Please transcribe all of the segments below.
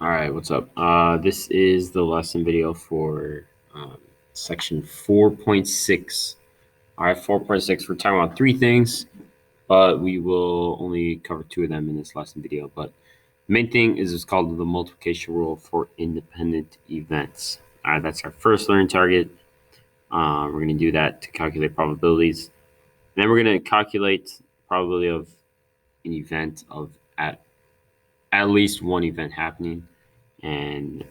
All right, what's up? This is the lesson video for section 4.6. All right, 4.6, we're talking about three things, but we will only cover two of them in this lesson video. But the main thing is it's called the multiplication rule for independent events. All right, that's our first learning target. We're going to do that to calculate probabilities. And then we're going to calculate probability of an event of at least one event happening. And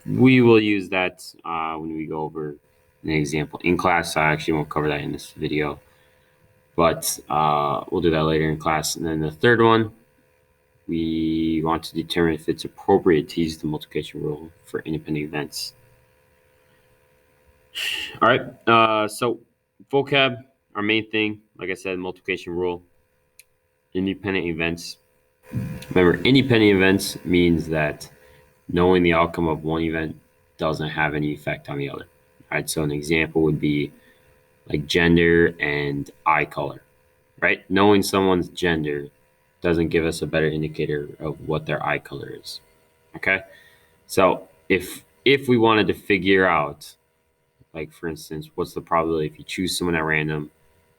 we will use that when we go over an example in class. I actually won't cover that in this video, but we'll do that later in class. And then the third one, we want to determine if it's appropriate to use the multiplication rule for independent events. All right, so vocab, our main thing, like I said, multiplication rule, independent events. Remember, independent events means that knowing the outcome of one event doesn't have any effect on the other. All right, so an example would be like gender and eye color, right? Knowing someone's gender doesn't give us a better indicator of what their eye color is. Okay, so if we wanted to figure out, like for instance, what's the probability if you choose someone at random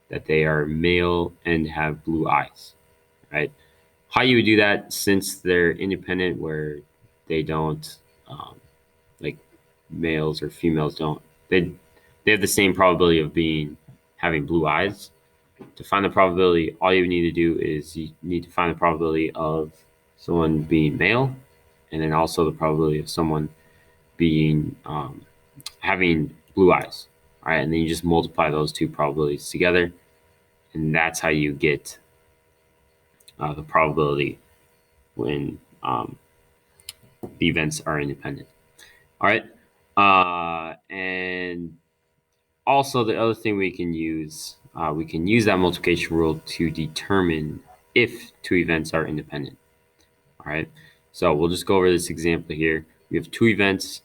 that they are male and have blue eyes, right? How you would do that, since they're independent, where they don't like males or females don't, they have the same probability of having blue eyes. To find the probability, all you need to do is you need to find the probability of someone being male, and then also the probability of someone being having blue eyes. All right, and then you just multiply those two probabilities together, and that's how you get the probability when the events are independent. All right, and also the other thing we can use that multiplication rule to determine if two events are independent. All right, so we'll just go over this example here. We have two events,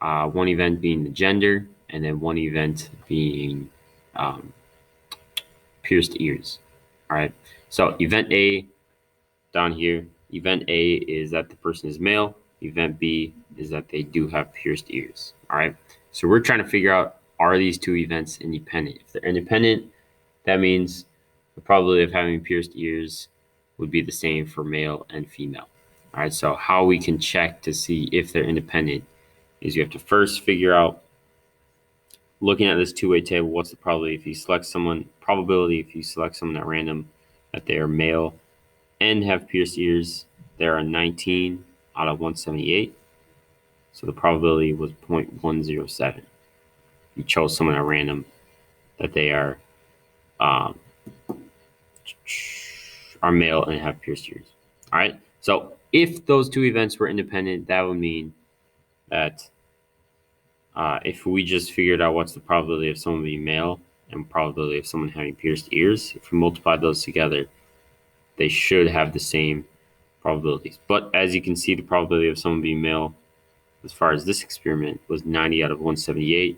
one event being the gender, and then one event being um, pierced ears. All right, so event A down here, event A is that the person is male. Event B is that they do have pierced ears. All right, so we're trying to figure out, are these two events independent? If they're independent, that means the probability of having pierced ears would be the same for male and female. All right, so how we can check to see if they're independent is you have to first figure out, looking at this two-way table, what's the probability if you select someone at random that they are male and have pierced ears. There are 19 out of 178. So the probability was 0.107. You chose someone at random that they are male and have pierced ears. All right. So if those two events were independent, that would mean that if we just figured out what's the probability of someone being male and probability of someone having pierced ears, if we multiply those together, they should have the same probabilities. But as you can see, the probability of someone being male, as far as this experiment, was 90 out of 178.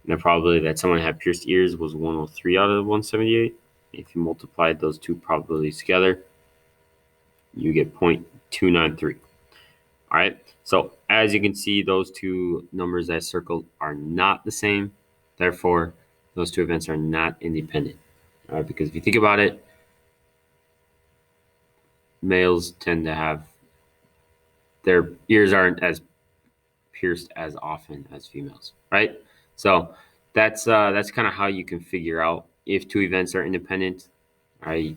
And the probability that someone had pierced ears was 103 out of 178. If you multiplied those two probabilities together, you get 0.293. All right. So as you can see, those two numbers I circled are not the same. Therefore, those two events are not independent. All right. Because if you think about it, males tend to have their ears aren't as pierced as often as females, right? So that's kind of how you can figure out if two events are independent. All right,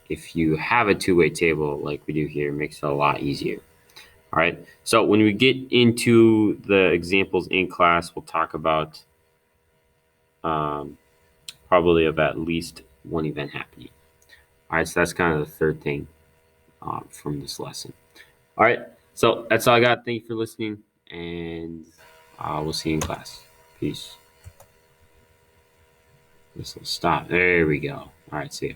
if you have a two-way table like we do here, it makes it a lot easier. All right, so when we get into the examples in class, we'll talk about probability of at least one event happening. All right, so that's kind of the third thing from this lesson. All right, so that's all I got. Thank you for listening, and we'll see you in class. Peace. This will stop. There we go. All right, see you.